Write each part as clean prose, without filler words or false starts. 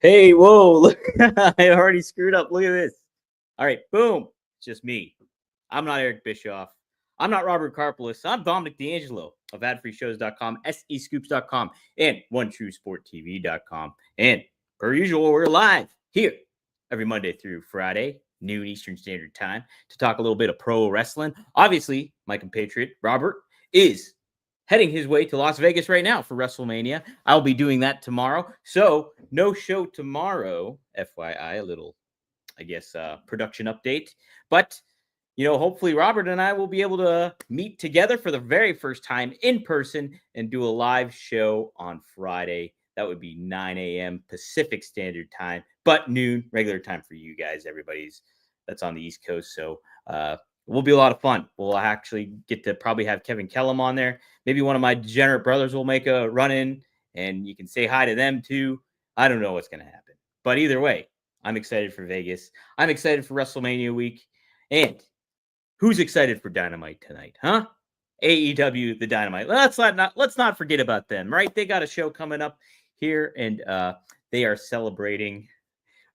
Hey, whoa, look, I already screwed up. Look at this. All right, boom. It's just me. I'm not Eric Bischoff. I'm not Robert Karpolis. I'm Dominic D'Angelo of adfreeshows.com, SEScoops.com, and OneTrueSportTV.com. And per usual, we're live here every Monday through Friday, noon Eastern Standard Time, to talk a little bit of pro wrestling. Obviously, my compatriot, Robert, is heading his way to Las Vegas right now for WrestleMania. I'll be doing that tomorrow. So, no show tomorrow, FYI, a little, production update. But, hopefully Robert and I will be able to meet together for the very first time in person and do a live show on Friday. That would be 9 a.m. Pacific Standard Time, but noon regular time for you guys. That's on the East Coast. So, will be a lot of fun. We'll actually get to probably have Kevin Kellum on there. Maybe one of my degenerate brothers will make a run in and you can say hi to them too. I don't know what's going to happen. But either way, I'm excited for Vegas. I'm excited for WrestleMania week. And who's excited for Dynamite tonight, huh? AEW The Dynamite. Let's not forget about them, right? They got a show coming up here and they are celebrating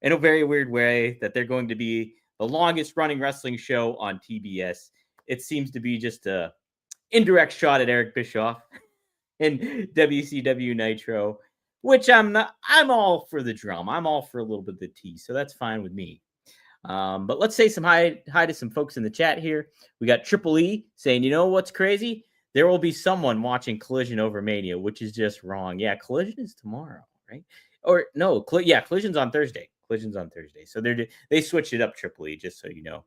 in a very weird way that they're going to be the longest running wrestling show on TBS. It seems to be just a indirect shot at Eric Bischoff and WCW Nitro, which I'm not. I'm all for the drum. I'm all for a little bit of the tea, so that's fine with me. But let's say some hi to some folks in the chat here. We got Triple E saying, you know what's crazy? There will be someone watching Collision over Mania, which is just wrong. Yeah, Collision is tomorrow, right? Or no, Collision's on Thursday. Collision's on Thursday. So they switched it up, Triple E, just so you know.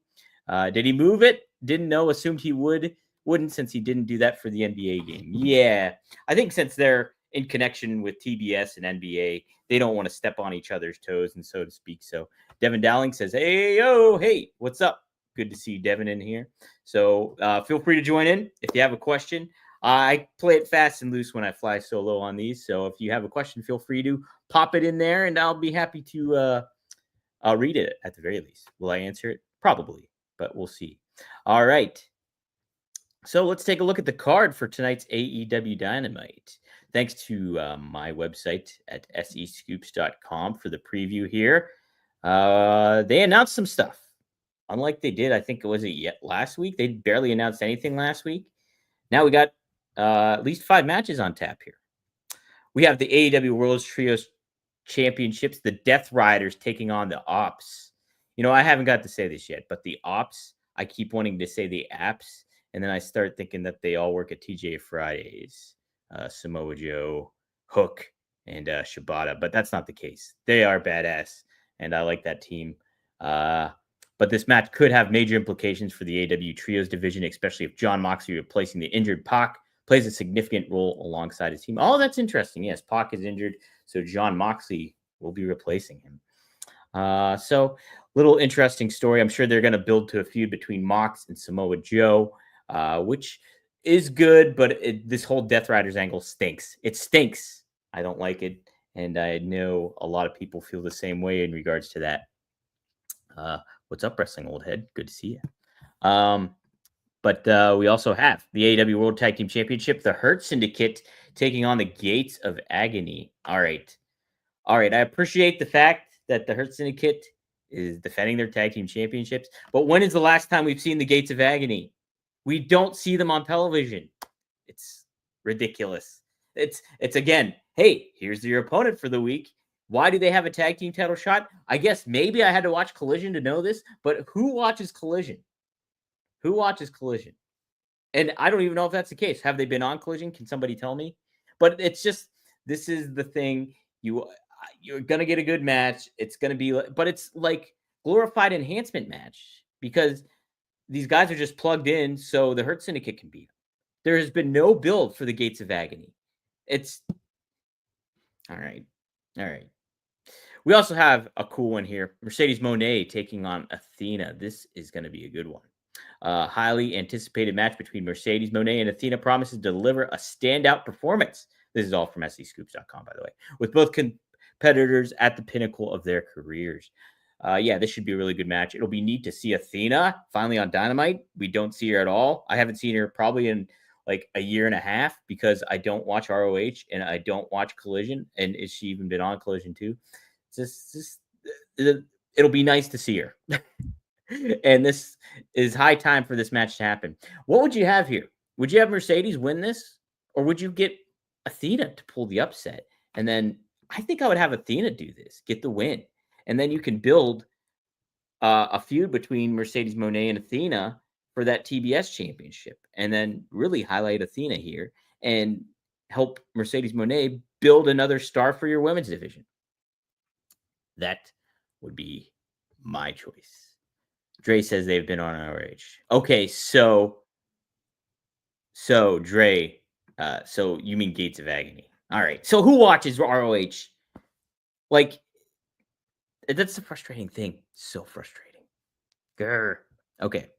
Did he move it? Didn't know. Assumed he wouldn't, since he didn't do that for the NBA game. Yeah, I think since they're in connection with TBS and NBA, they don't want to step on each other's toes, and so to speak. So Devin Dowling says, hey, what's up? Good to see Devin in here. So feel free to join in if you have a question. I play it fast and loose when I fly solo on these. So if you have a question, feel free to pop it in there, and I'll be happy to read it at the very least. Will I answer it? Probably, but we'll see. All right. So let's take a look at the card for tonight's AEW Dynamite. Thanks to my website at SEScoops.com for the preview here. They announced some stuff. Unlike they did, I think last week. They barely announced anything last week. Now we got at least 5 matches on tap here. We have the AEW World Trios Championships, the Death Riders taking on the Ops. I haven't got to say this yet, but the Ops, I keep wanting to say the Apps, and then I start thinking that they all work at TJ Fridays, Samoa Joe, Hook, and Shibata, but that's not the case. They are badass, and I like that team. But this match could have major implications for the AEW Trios division, especially if Jon Moxley replacing the injured Pac plays a significant role alongside his team. Oh, that's interesting. Yes, Pac is injured, so Jon Moxley will be replacing him. So little interesting story. I'm sure they're going to build to a feud between Mox and Samoa Joe, which is good, but this whole Death Riders angle stinks. It stinks. I don't like it, and I know a lot of people feel the same way in regards to that. What's up, Wrestling Old Head? Good to see you. But we also have the AEW World Tag Team Championship, the Hurt Syndicate taking on the Gates of Agony. All right. I appreciate the fact that the Hurt Syndicate is defending their tag team championships, but when is the last time we've seen the Gates of Agony? We don't see them on television. It's ridiculous. It's again, hey, here's your opponent for the week. Why do they have a tag team title shot? I guess maybe I had to watch Collision to know this, but who watches Collision? Who watches Collision? And I don't even know if that's the case. Have they been on Collision? Can somebody tell me? But it's just, this is the thing. You're going to get a good match. It's going to be, but it's like glorified enhancement match because these guys are just plugged in so the Hurt Syndicate can beat them. There has been no build for the Gates of Agony. It's all right. We also have a cool one here. Mercedes Moné taking on Athena. This is going to be a good one. Highly anticipated match between Mercedes Moné and Athena promises to deliver a standout performance. This is all from SEScoops.com, by the way, with both competitors at the pinnacle of their careers. This should be a really good match. It'll be neat to see Athena finally on Dynamite. We don't see her at all. I haven't seen her probably in like a year and a half because I don't watch ROH and I don't watch Collision. And is she even been on Collision too? Just it'll be nice to see her. And this is high time for this match to happen. What would you have here? Would you have Mercedes win this, or would you get Athena to pull the upset? And then I think I would have Athena do this, get the win, and then you can build a feud between Mercedes Monet and Athena for that TBS championship, and then really highlight Athena here and help Mercedes Monet build another star for your women's division. That would be my choice. Dre says they've been on ROH. Okay, so Dre, so you mean Gates of Agony? All right. So who watches ROH? Like, that's the frustrating thing. So frustrating. Grr. Okay.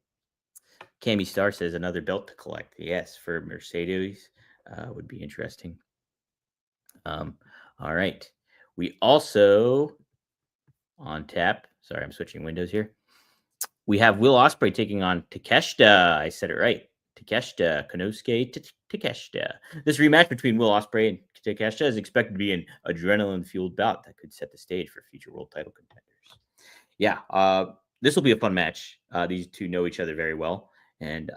Cammy Star says another belt to collect. Yes, for Mercedes would be interesting. All right. We also on tap. Sorry, I'm switching windows here. We have Will Ospreay taking on Takeshita. I said it right. Takeshita, Konosuke Takeshita. This rematch between Will Ospreay and Takeshita is expected to be an adrenaline-fueled bout that could set the stage for future world title contenders. Yeah, this will be a fun match. These two know each other very well, and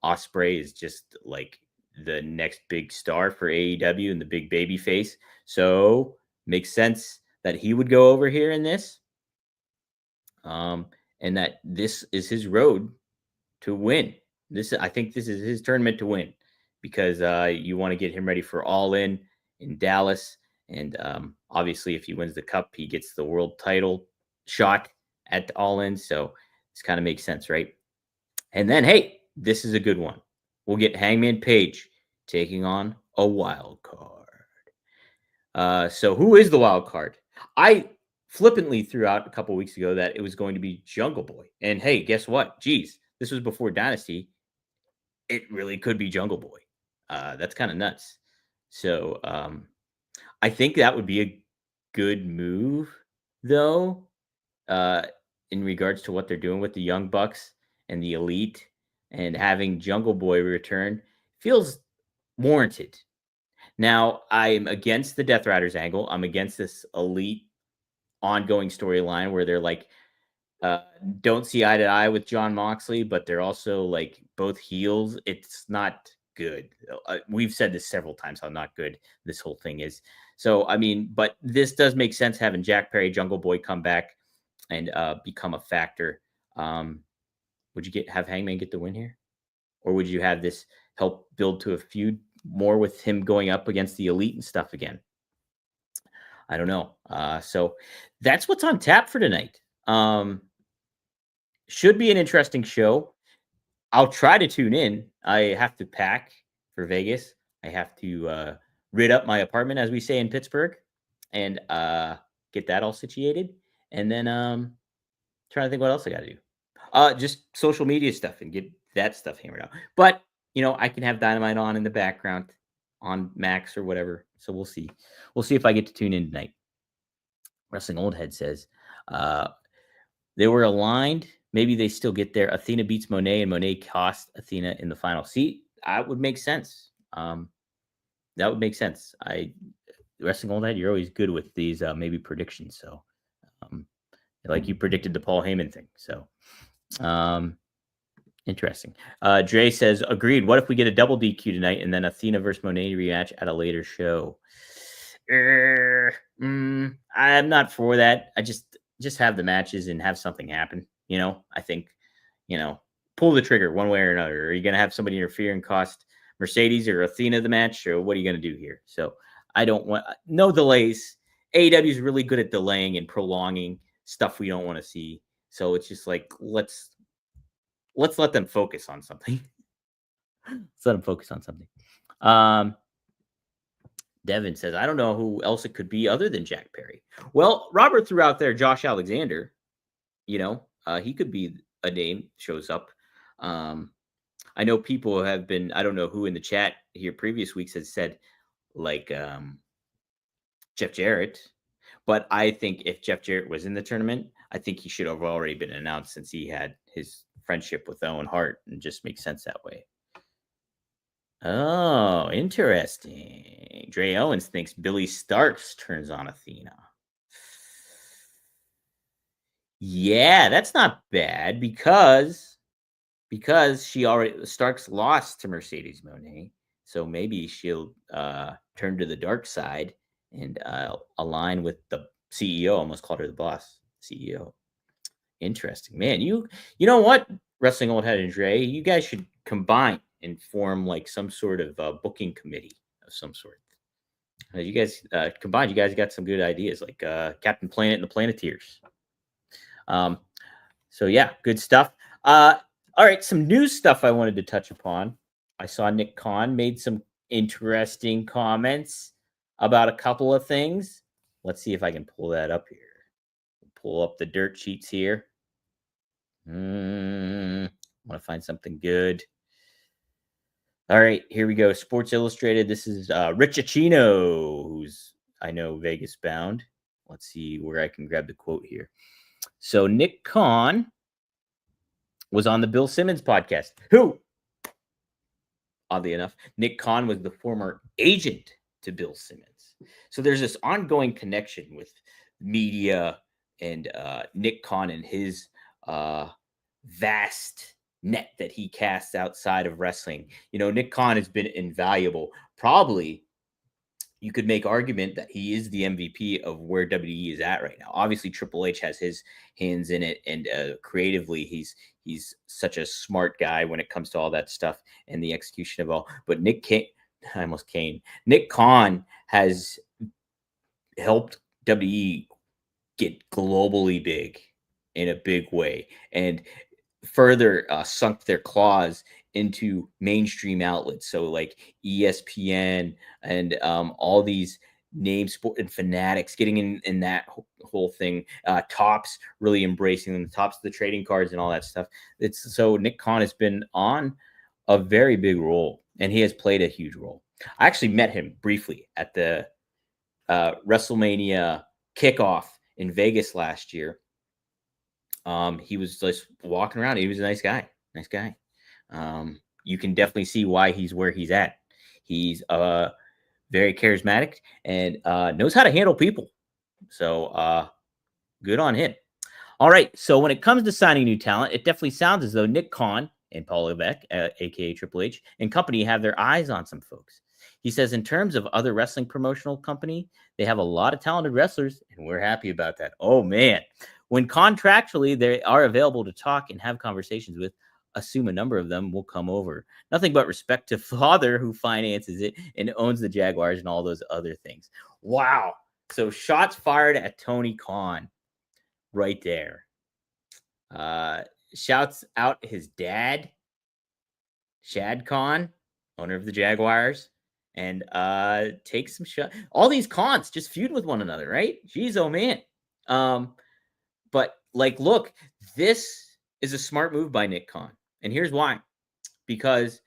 Ospreay is just like the next big star for AEW and the big baby face. So makes sense that he would go over here in this. And that this is his road to win. I think this is his tournament to win, because you want to get him ready for All In Dallas, and obviously if he wins the cup, he gets the world title shot at All In. So this kind of makes sense, right? And then hey, this is a good one. We'll get Hangman Page taking on a wild card. So who is the wild card? I flippantly threw out a couple weeks ago that it was going to be Jungle Boy. And hey, guess what? Geez, this was before Dynasty. It really could be Jungle Boy. That's kind of nuts. So I think that would be a good move, though, in regards to what they're doing with the Young Bucks and the Elite, and having Jungle Boy return feels warranted. Now, I'm against the Death Riders angle. I'm against this Elite ongoing storyline where they're like, don't see eye to eye with John Moxley, but they're also like both heels. It's not good. We've said this several times how not good this whole thing is. So, I mean, but this does make sense having Jack Perry, Jungle Boy come back and become a factor. Would you have Hangman get the win here? Or would you have this help build to a feud more with him going up against the Elite and stuff again? I don't know. So that's what's on tap for tonight. Should be an interesting show. I'll try to tune in. I have to pack for Vegas. I have to rid up my apartment, as we say in Pittsburgh, and get that all situated. And then trying to think what else I got to do. Just social media stuff and get that stuff hammered out. But, I can have Dynamite on in the background on Max or whatever. So we'll see. We'll see if I get to tune in tonight. Wrestling Old Head says they were aligned. Maybe they still get there. Athena beats Monet, and Monet cost Athena in the final. See, that would make sense. That would make sense. Wrestling Old Head, you're always good with these maybe predictions. So, like you predicted the Paul Heyman thing. So, interesting. Dre says, agreed. What if we get a double DQ tonight and then Athena versus Monet rematch at a later show? I'm not for that. I just have the matches and have something happen. I think, pull the trigger one way or another. Are you going to have somebody interfere and cost Mercedes or Athena the match, or what are you going to do here? So I don't want no delays. AEW is really good at delaying and prolonging stuff we don't want to see. So it's just like, let's let them focus on something. Let's let them focus on something. Devin says, I don't know who else it could be other than Jack Perry. Well, Robert threw out there Josh Alexander. He could be a name, shows up. I know people have been, I don't know who in the chat here previous weeks has said, like, Jeff Jarrett. But I think if Jeff Jarrett was in the tournament, I think he should have already been announced, since he had his friendship with Owen Hart, and just makes sense that way. Oh, interesting. Dre Owens thinks Billy Starks turns on Athena. Yeah, that's not bad because she already Starks lost to Mercedes Monet, so maybe she'll turn to the dark side and align with the CEO. Almost called her the boss, CEO. Interesting, man. You know what, Wrestling Old Head and Dre, you guys should combine and form like some sort of booking committee of some sort. You guys combined, you guys got some good ideas, like Captain Planet and the Planeteers. Um, so yeah, good stuff. All right, some news stuff I wanted to touch upon. I saw Nick Khan made some interesting comments about a couple of things. Let's see if I can pull that up here. Pull up the dirt sheets here. I want to find something good. All right, here we go. Sports Illustrated. This is Rich Achino, who's I know Vegas bound. Let's see where I can grab the quote here. So Nick Khan was on the Bill Simmons podcast. Who, oddly enough, Nick Khan was the former agent to Bill Simmons. So there's this ongoing connection with media and Nick Khan and his vast net that he casts outside of wrestling. You know, Nick Khan has been invaluable. Probably you could make argument that he is the MVP of where WWE is at right now. Obviously, Triple H has his hands in it, and creatively, he's such a smart guy when it comes to all that stuff and the execution of all. But I almost Kane. Nick Khan has helped WWE get globally big in a big way, and further sunk their claws into mainstream outlets. So like ESPN and all these name sport and fanatics getting in that whole thing. Tops really embracing them, the tops of the trading cards and all that stuff. It's so Nick Khan has been on a very big role, and he has played a huge role. I actually met him briefly at the WrestleMania kickoff in Vegas last year. He was just walking around. He was a nice guy. Nice guy. You can definitely see why he's where he's at. He's very charismatic and knows how to handle people. So good on him. All right. So when it comes to signing new talent, it definitely sounds as though Nick Khan and Paul Levesque, aka Triple H, and company have their eyes on some folks. He says, in terms of other wrestling promotional company, they have a lot of talented wrestlers, and we're happy about that. Oh man, when contractually they are available to talk and have conversations with, assume a number of them will come over. Nothing but respect to Father, who finances it and owns the Jaguars and all those other things. Wow. So shots fired at Tony Khan right there. Shouts out his dad, Shad Khan, owner of the Jaguars, and takes some shot. All these cons just feud with one another, right? Jeez, oh man. But like, look, this is a smart move by Nick Khan, and here's why: because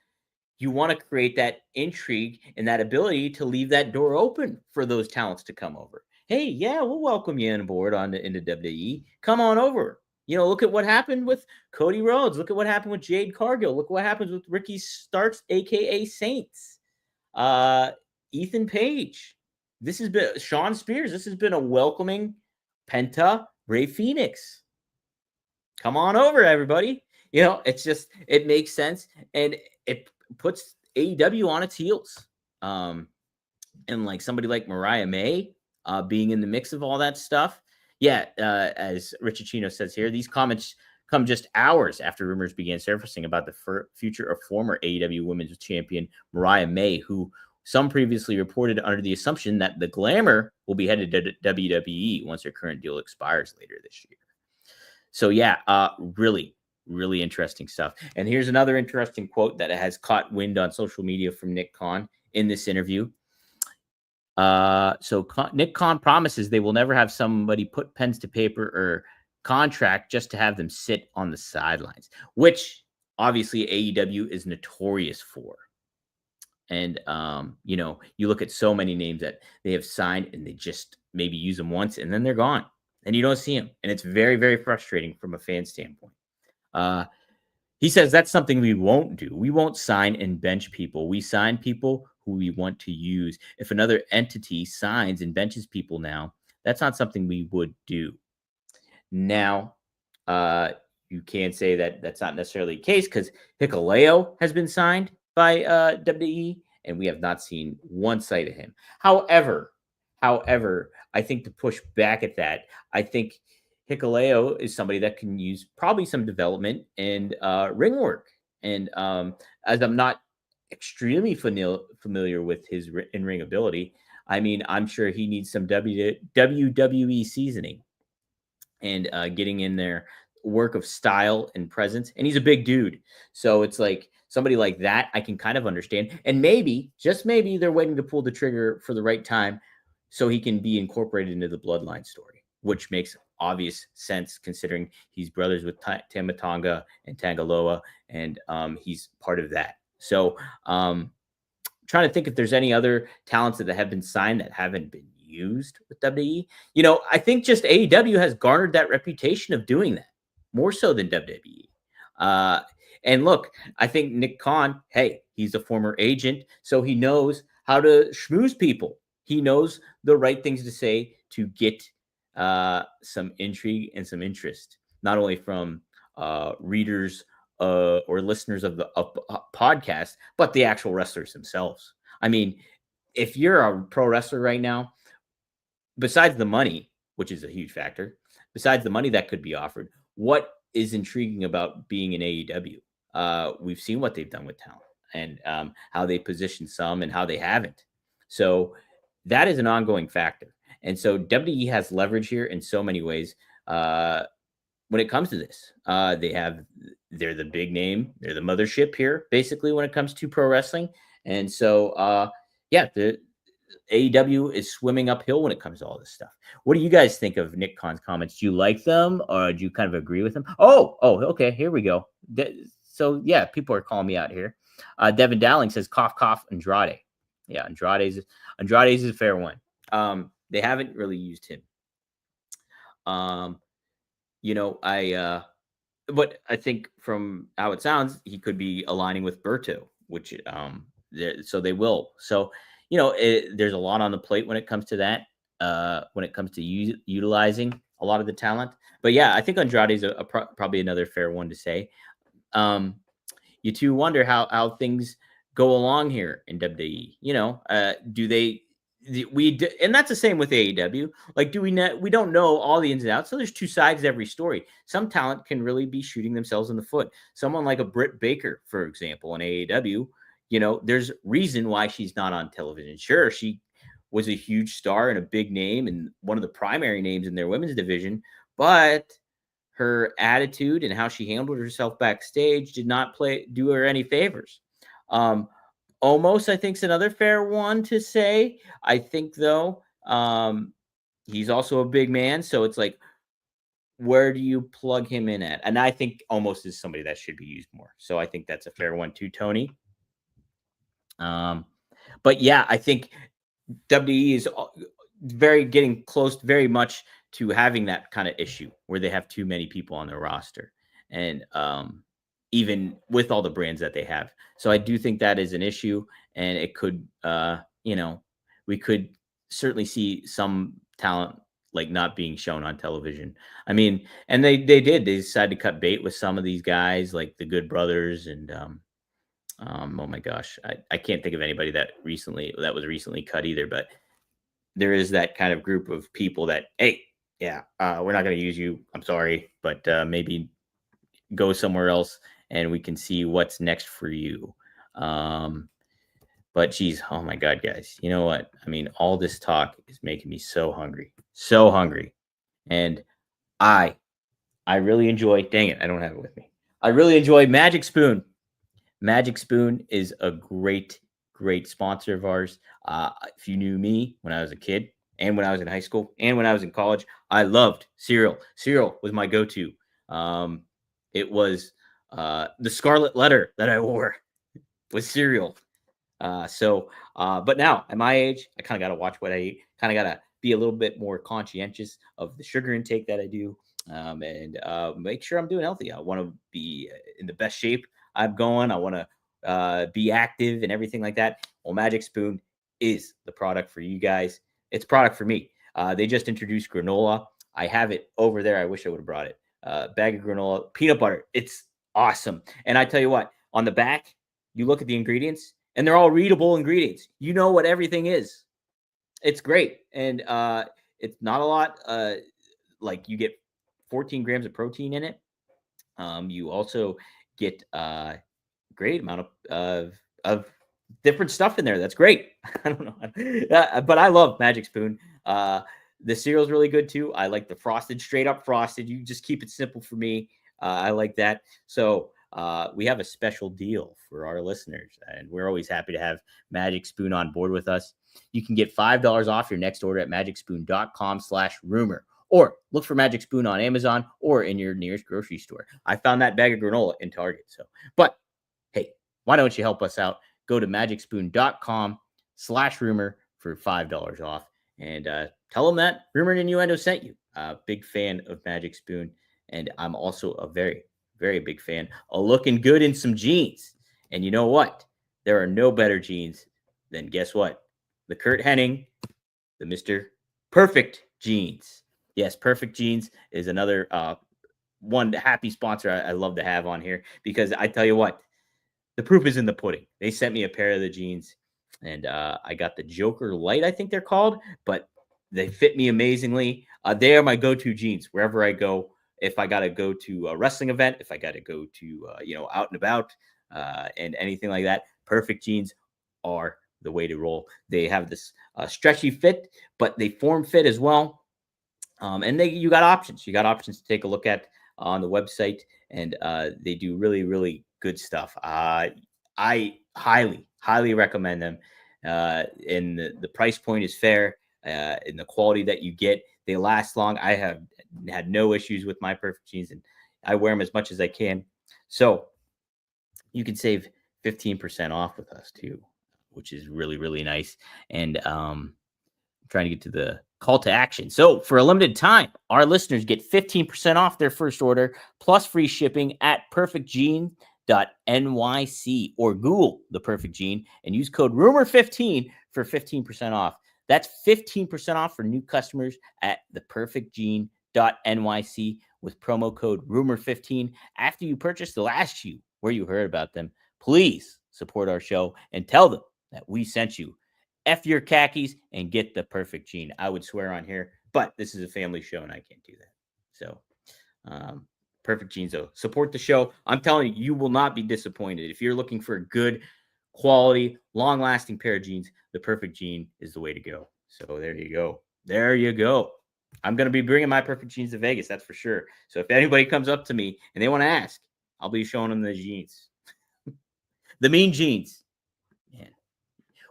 you want to create that intrigue and that ability to leave that door open for those talents to come over. Hey, yeah, we'll welcome you on board into WWE. Come on over. You know, look at what happened with Cody Rhodes. Look at what happened with Jade Cargill. Look what happens with Ricky Starks, aka Saints. Uh, Ethan Page. This has been Sean Spears. This has been a welcoming Penta Ray Phoenix. Come on over, everybody. You know, it's just it makes sense, and it puts AEW on its heels. And like somebody like Mariah May being in the mix of all that stuff. Yeah, as Rich Achino says here, these comments come just hours after rumors began surfacing about the future of former AEW Women's Champion Mariah May, who some previously reported under the assumption that the Glamour will be headed to WWE once her current deal expires later this year. So yeah, really, really interesting stuff. And here's another interesting quote that has caught wind on social media from Nick Khan in this interview. Nick Khan promises they will never have somebody put pens to paper or contract just to have them sit on the sidelines, which obviously AEW is notorious for. And, you know, you look at so many names that they have signed and they just maybe use them once and then they're gone and you don't see them. And it's very, very frustrating from a fan standpoint. He says that's something we won't do. We won't sign and bench people. We sign people who we want to use. If another entity signs and benches people now, that's not something we would do. Now, You can say that that's not necessarily the case because Hikuleo has been signed by WWE, and we have not seen one sight of him. However, I think to push back at that, I think Hikuleo is somebody that can use probably some development and ring work. And as I'm not extremely familiar with his in ring ability, I mean, I'm sure he needs some WWE seasoning and getting in there work of style and presence. And he's a big dude. So it's like somebody like that I can kind of understand. And maybe, just maybe, they're waiting to pull the trigger for the right time so he can be incorporated into the bloodline story, which makes obvious sense considering he's brothers with Tamatonga and Tangaloa, and he's part of that. So trying to think if there's any other talents that have been signed that haven't been used with WWE. You know, I think just AEW has garnered that reputation of doing that more so than WWE. Uh, and look, I think Nick Khan, hey, he's a former agent, so he knows how to schmooze people. He knows the right things to say to get some intrigue and some interest, not only from readers or listeners of the podcast, but the actual wrestlers themselves. I mean, if you're a pro wrestler right now, besides the money, which is a huge factor, besides the money that could be offered, what is intriguing about being in AEW? We've seen what they've done with talent and how they position some and how they haven't. So that is an ongoing factor. And so WWE has leverage here in so many ways. When it comes to this, they're the big name, they're the mothership here, basically, when it comes to pro wrestling. And so, yeah, the AEW is swimming uphill when it comes to all this stuff. What do you guys think of Nick Khan's comments? Do you like them or do you kind of agree with them? Okay, here we go. So yeah, people are calling me out here. Devin Dowling says, "Cough, cough, Andrade." Yeah, Andrade's is a fair one. They haven't really used him. You know, but I think from how it sounds, he could be aligning with Berto, which so they will. So you know, there's a lot on the plate when it comes to that. When it comes to utilizing a lot of the talent, but yeah, I think Andrade's probably another fair one to say. You two wonder how things go along here in WWE. You know, do they? And that's the same with AEW. Like, we don't know all the ins and outs. So there's two sides to every story. Some talent can really be shooting themselves in the foot. Someone like a Britt Baker, for example, in AEW, you know, there's reason why she's not on television. Sure, she was a huge star and a big name and one of the primary names in their women's division, but her attitude and how she handled herself backstage did not do her any favors. Almost, I think, is another fair one to say. I think, though, he's also a big man, so it's like, where do you plug him in at? And I think Almost is somebody that should be used more. So I think that's a fair one too, Tony. But yeah, I think WWE is getting close very much to having that kind of issue where they have too many people on their roster. And even with all the brands that they have. So I do think that is an issue, and it could, you know, we could certainly see some talent like not being shown on television. I mean, and they decided to cut bait with some of these guys like the Good Brothers and oh my gosh, I can't think of anybody that was recently cut either, but there is that kind of group of people that, hey, yeah, we're not going to use you. I'm sorry, but maybe go somewhere else and we can see what's next for you. But geez, oh my God, guys, you know what? I mean, all this talk is making me so hungry, and I really enjoy. Dang it, I don't have it with me. I really enjoy Magic Spoon. Magic Spoon is a great sponsor of ours. If you knew me when I was a kid and when I was in high school and when I was in college, I loved cereal. Cereal was my go-to. It was the scarlet letter that I wore was cereal. But now at my age, I kind of got to watch what I eat. Kind of got to be a little bit more conscientious of the sugar intake that I do, and make sure I'm doing healthy. I want to be in the best shape I'm going. I want to be active and everything like that. Well, Magic Spoon is the product for you guys. It's product for me. They just introduced granola. I have it over there. I wish I would have brought it. bag of granola, peanut butter. It's awesome. And I tell you what, on the back, you look at the ingredients, and they're all readable ingredients. You know what everything is. It's great, and it's not a lot. Like you get 14 grams of protein in it. You also get great amount of different stuff in there. That's great. I don't know, but I love Magic Spoon. The cereal's really good too. I like the frosted, straight up frosted. You just keep it simple for me. I like that. So we have a special deal for our listeners, and we're always happy to have Magic Spoon on board with us. You can get $5 off your next order at magicspoon.com/rumor. Or look for Magic Spoon on Amazon or in your nearest grocery store. I found that bag of granola in Target. But hey, why don't you help us out? Go to magicspoon.com/rumor for $5 off, and tell them that Rumor and Innuendo sent you. Big fan of Magic Spoon, and I'm also a very, very big fan of looking good in some jeans. And you know what? There are no better jeans than, guess what? The Kurt Hennig, the Mr. Perfect jeans. Yes, Perfect Jeans is another one happy sponsor I love to have on here, because I tell you what, the proof is in the pudding. They sent me a pair of the jeans, and I got the Joker Light, I think they're called, but they fit me amazingly. They are my go-to jeans wherever I go. If I got to go to a wrestling event, if I got to go to, out and about and anything like that, Perfect Jeans are the way to roll. They have this stretchy fit, but they form fit as well. And you got options. You got options to take a look at on the website, and they do really, really good stuff. I highly, highly recommend them. And the price point is fair, and the quality that you get, they last long. I have had no issues with my Perfect Jeans, and I wear them as much as I can. So you can save 15% off with us too, which is really, really nice. And trying to get to the call to action. So for a limited time, our listeners get 15% off their first order plus free shipping at perfectgene.nyc, or Google the Perfect Gene and use code rumor15 for 15% off. That's 15% off for new customers at theperfectgene.nyc with promo code rumor15. After you purchase, they'll ask you where you heard about them. Please support our show and tell them that we sent you. F your khakis and get the Perfect Gene. I would swear on here, but this is a family show and I can't do that. So, Perfect Jeans, though. Support the show. I'm telling you, you will not be disappointed. If you're looking for a good, quality, long-lasting pair of jeans, the Perfect Gene is the way to go. So there you go. There you go. I'm going to be bringing my Perfect Jeans to Vegas, that's for sure. So if anybody comes up to me and they want to ask, I'll be showing them the jeans. The mean jeans. Man.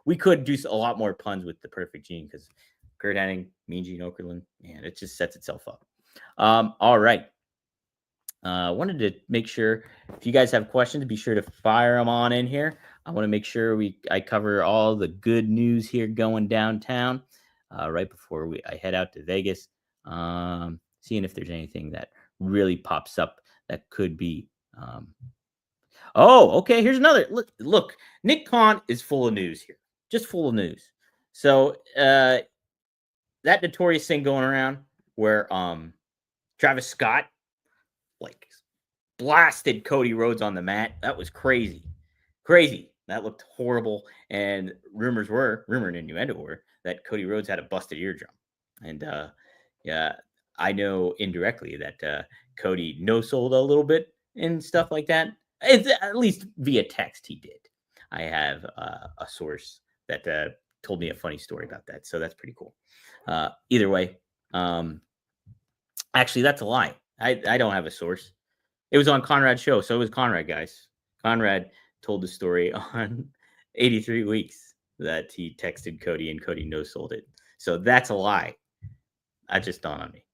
We could do a lot more puns with the Perfect Gene, because Kurt Hennig, Mean Gene Okerlund, man, it just sets itself up. All right. Wanted to make sure, if you guys have questions, be sure to fire them on in here. I want to make sure I cover all the good news here going downtown right before I head out to Vegas. Seeing if there's anything that really pops up that could be. Okay. Here's another. Look, Nick Khan is full of news here. Just full of news. So that notorious thing going around where Travis Scott blasted Cody Rhodes on the mat. That was crazy. That looked horrible. And rumor and innuendo were that Cody Rhodes had a busted eardrum. And yeah, I know indirectly that Cody no-sold a little bit and stuff like that. At least via text he did. I have a source that told me a funny story about that. So that's pretty cool. Either way, actually, that's a lie. I don't have a source. It was on Conrad's show. So it was Conrad, guys. Conrad told the story on 83 Weeks that he texted Cody and Cody no-sold it. So that's a lie. That just dawned on me.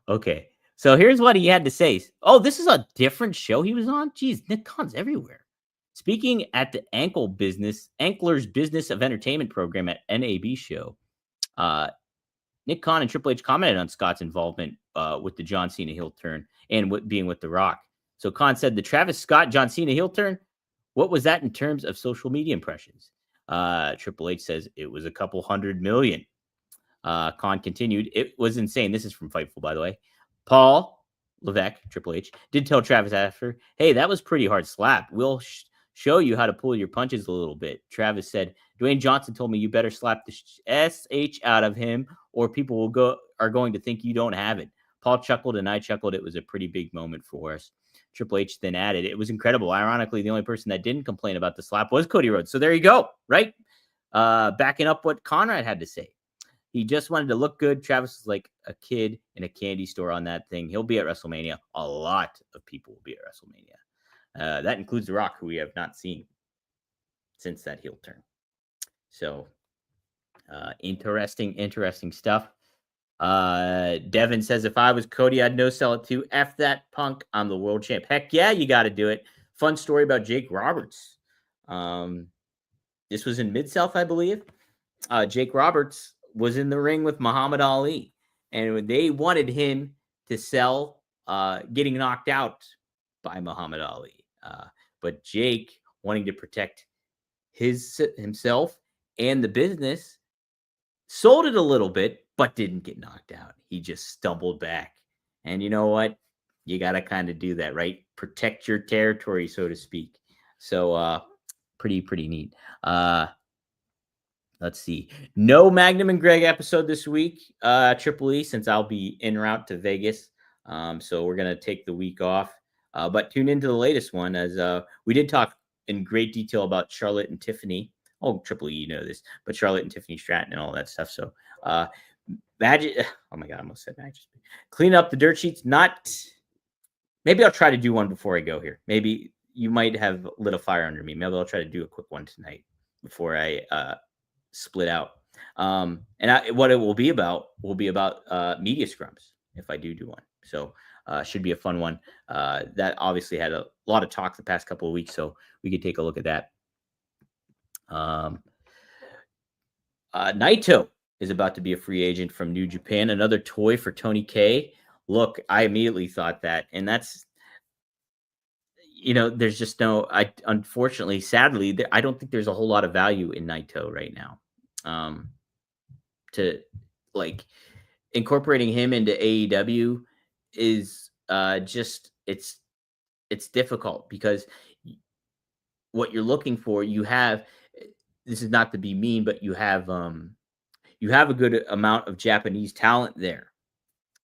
Okay. So here's what he had to say. Oh, this is a different show he was on? Jeez, Nick Khan's everywhere. Speaking at the Ankler's Business of Entertainment program at NAB show, Nick Khan and Triple H commented on Scott's involvement with the John Cena heel turn and being with The Rock. So Khan said, the Travis Scott, John Cena heel turn, what was that in terms of social media impressions? Triple H says it was a couple 100 million. Khan continued, it was insane. This is from Fightful, by the way. Paul Levesque, Triple H, did tell Travis after, hey, that was pretty hard slap. We'll show you how to pull your punches a little bit. Travis said, Dwayne Johnson told me you better slap the SH out of him or people are going to think you don't have it. Paul chuckled and I chuckled. It was a pretty big moment for us. Triple H then added, it was incredible. Ironically, the only person that didn't complain about the slap was Cody Rhodes. So there you go, right? Backing up what Conrad had to say. He just wanted to look good. Travis was like a kid in a candy store on that thing. He'll be at WrestleMania. A lot of people will be at WrestleMania. That includes The Rock, who we have not seen since that heel turn. So interesting stuff. Devin says, if I was Cody, I'd no sell it too. F that Punk. I'm the world champ. Heck yeah, you got to do it. Fun story about Jake Roberts. This was in Mid-South, I believe. Jake Roberts was in the ring with Muhammad Ali, and they wanted him to sell getting knocked out by Muhammad Ali. But Jake, wanting to protect himself and the business, sold it a little bit, but didn't get knocked out. He just stumbled back. And you know what? You got to kind of do that, right? Protect your territory, so to speak. So pretty neat. Let's see. No Magnum and Greg episode this week, Triple E, since I'll be en route to Vegas. So we're going to take the week off. But tune into the latest one, as we did talk in great detail about Charlotte and Tiffany. Oh, Triple E, you know this. But Charlotte and Tiffany Stratton and all that stuff. So Magic. Oh, my God, I almost said Magic. Clean up the dirt sheets. Maybe I'll try to do one before I go here. Maybe you might have lit a fire under me. Maybe I'll try to do a quick one tonight before I split out. What it will be about media scrums if I do one. So should be a fun one. That obviously had a lot of talk the past couple of weeks, so we could take a look at that. Naito is about to be a free agent from New Japan, another toy for Tony K. Look, I immediately thought that, and that's, there's just unfortunately, sadly, I don't think there's a whole lot of value in Naito right now. To like incorporating him into AEW is just it's difficult because what you're looking for, this is not to be mean, but you have a good amount of Japanese talent there,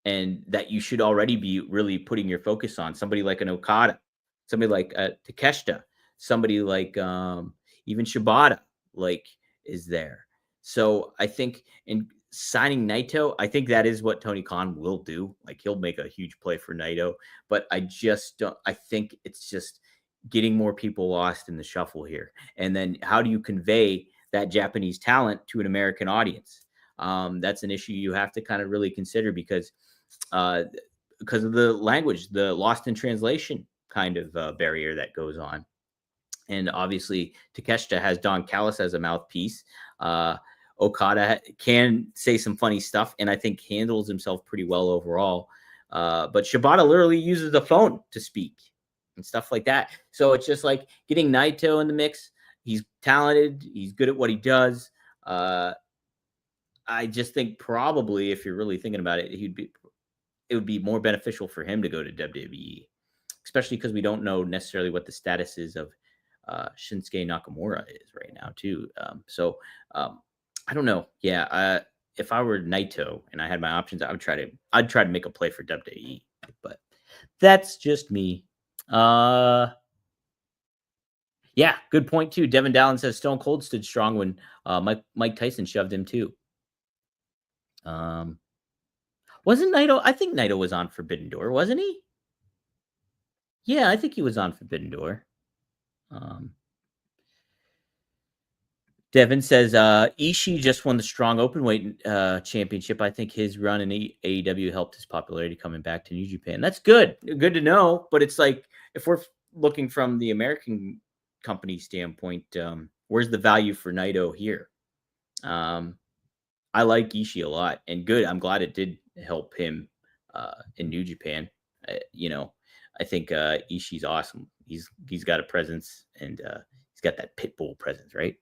and that you should already be really putting your focus on. Somebody like an Okada, somebody like Takeshita, somebody like even Shibata is there. So I think in signing Naito, I think that is what Tony Khan will do. He'll make a huge play for Naito, but I just don't. I think it's just getting more people lost in the shuffle here. And then how do you convey that Japanese talent to an American audience? That's an issue you have to kind of really consider because of the language, the lost in translation kind of barrier that goes on. And obviously, Takeshita has Don Callis as a mouthpiece. Okada can say some funny stuff, and I think handles himself pretty well overall. But Shibata literally uses the phone to speak and stuff like that. So it's just like getting Naito in the mix. He's talented. He's good at what he does. I just think probably if you're really thinking about it, it would be more beneficial for him to go to WWE, especially because we don't know necessarily what the status is of Shinsuke Nakamura is right now too. So I don't know. Yeah, if I were Naito and I had my options, I'd try to make a play for WWE. But that's just me. Yeah, good point too. Devin Dallin says Stone Cold stood strong when Mike Tyson shoved him too. Wasn't Naito? I think Naito was on Forbidden Door, wasn't he? Yeah, I think he was on Forbidden Door. Devin says Ishii just won the strong openweight championship. I think his run in AEW helped his popularity coming back to New Japan. That's good. Good to know. But it's like, if we're looking from the American company standpoint, where's the value for Naito here? I like Ishii a lot, and good. I'm glad it did help him in New Japan. I think Ishii's awesome. He's got a presence, and he's got that pit bull presence, right?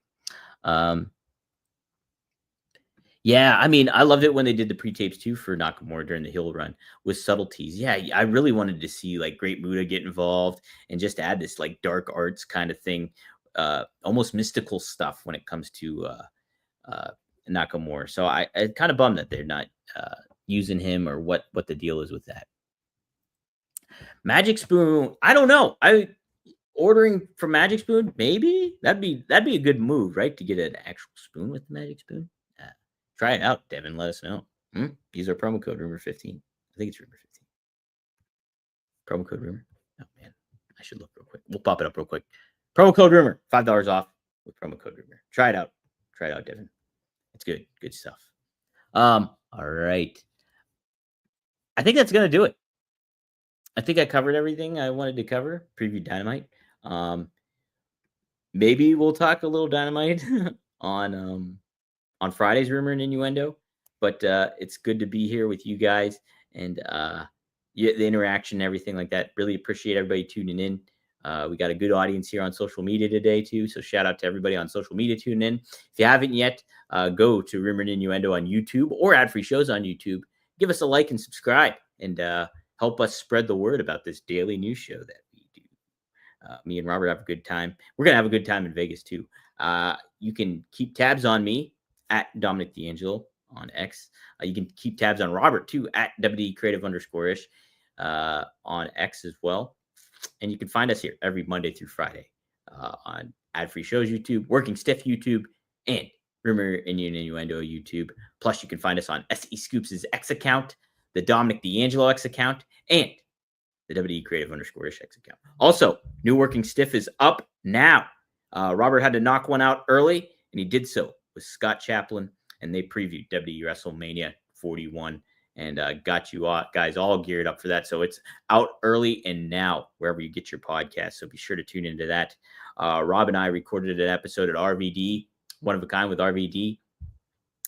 Yeah, I mean, I loved it when they did the pre-tapes too for Nakamura during the heel run with subtleties. Yeah, I really wanted to see like Great Muta get involved and just add this like dark arts kind of thing, almost mystical stuff when it comes to uh, Nakamura. So I kind of bummed that they're not using him or what the deal is with that. Magic Spoon, I don't know. I ordering from Magic Spoon, maybe that'd be a good move, right? To get an actual spoon with the Magic Spoon. Uh, Try it out, Devin. Let us know. Use our promo code Rumor15. I think it's Rumor15. Promo code Rumor. Oh man, I should look real quick. We'll pop it up real quick. Promo code Rumor, $5 off with promo code Rumor. Try it out. Try it out, Devin. It's good. Good stuff. All right. I think that's gonna do it. I think I covered everything I wanted to cover. Preview Dynamite. Um, Maybe we'll talk a little Dynamite on Friday's Rumor and Innuendo. But it's good to be here with you guys and yeah, the interaction and everything like that. Really appreciate everybody tuning in. We got a good audience here on social media today too. So shout out to everybody on social media tuning in. If you haven't yet, go to Rumor and Innuendo on YouTube or Ad Free Shows on YouTube. Give us a like and subscribe and help us spread the word about this daily news show that we do. Me and Robert have a good time. We're going to have a good time in Vegas too. You can keep tabs on me at Dominic D'Angelo on X. You can keep tabs on Robert too at WD Creative _ish on X as well. And you can find us here every Monday through Friday on Ad Free Shows YouTube, Working Stiff YouTube, and Rumor and Innuendo YouTube. Plus, you can find us on SE Scoops' X account, the Dominic D'Angelo X account, and the WD Creative _ish X account. Also, New Working Stiff is up now. Robert had to knock one out early, and he did so with Scott Chaplin, and they previewed WWE WrestleMania 41 and got you guys all geared up for that. So it's out early and now wherever you get your podcast. So be sure to tune into that. Rob and I recorded an episode at RVD, One of a Kind with RVD,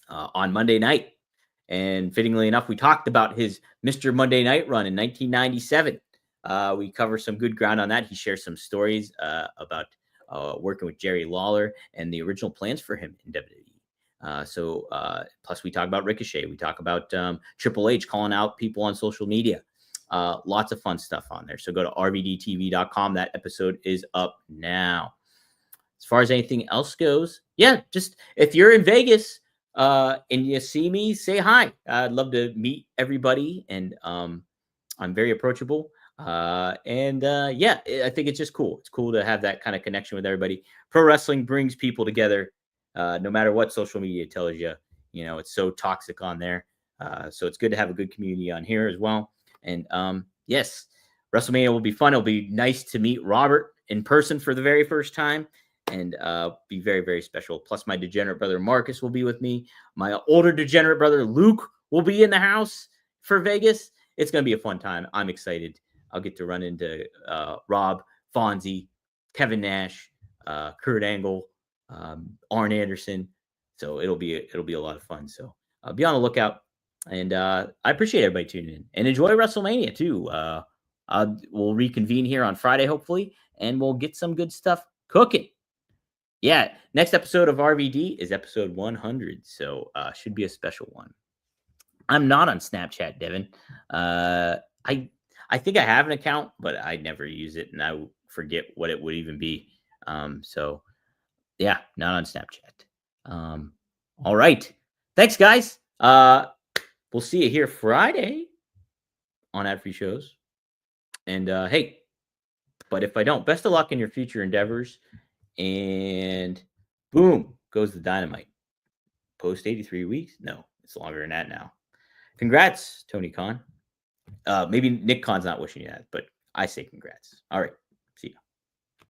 on Monday night. And fittingly enough, we talked about his Mr. Monday Night run in 1997. We cover some good ground on that. He shares some stories about working with Jerry Lawler and the original plans for him in WWE. Plus we talk about Ricochet. We talk about Triple H calling out people on social media. Lots of fun stuff on there. So go to rvdtv.com. That episode is up now. As far as anything else goes, yeah, just if you're in Vegas and you see me, say hi. I'd love to meet everybody, and I'm very approachable. Yeah, I think it's just cool. It's cool to have that kind of connection with everybody. Pro wrestling brings people together, no matter what social media tells you. You know, it's so toxic on there. So it's good to have a good community on here as well. And yes, WrestleMania will be fun. It'll be nice to meet Robert in person for the very first time and be very, very special. Plus, my degenerate brother Marcus will be with me. My older degenerate brother Luke will be in the house for Vegas. It's going to be a fun time. I'm excited. I'll get to run into Rob, Fonzie, Kevin Nash, Kurt Angle, Arn Anderson. So it'll be a lot of fun. So be on the lookout. And I appreciate everybody tuning in and enjoy WrestleMania too. We'll reconvene here on Friday, hopefully, and we'll get some good stuff cooking. Yeah, next episode of RVD is episode 100, so should be a special one. I'm not on Snapchat, Devin. I think I have an account, but I never use it, and I forget what it would even be. So yeah, not on Snapchat. All right, thanks, guys. We'll see you here Friday on Ad Free Shows. And hey, but if I don't, best of luck in your future endeavors. And boom, goes the Dynamite. Post 83 weeks? No, it's longer than that now. Congrats, Tony Khan. Maybe Nick Khan's not wishing you that, but I say congrats. All right.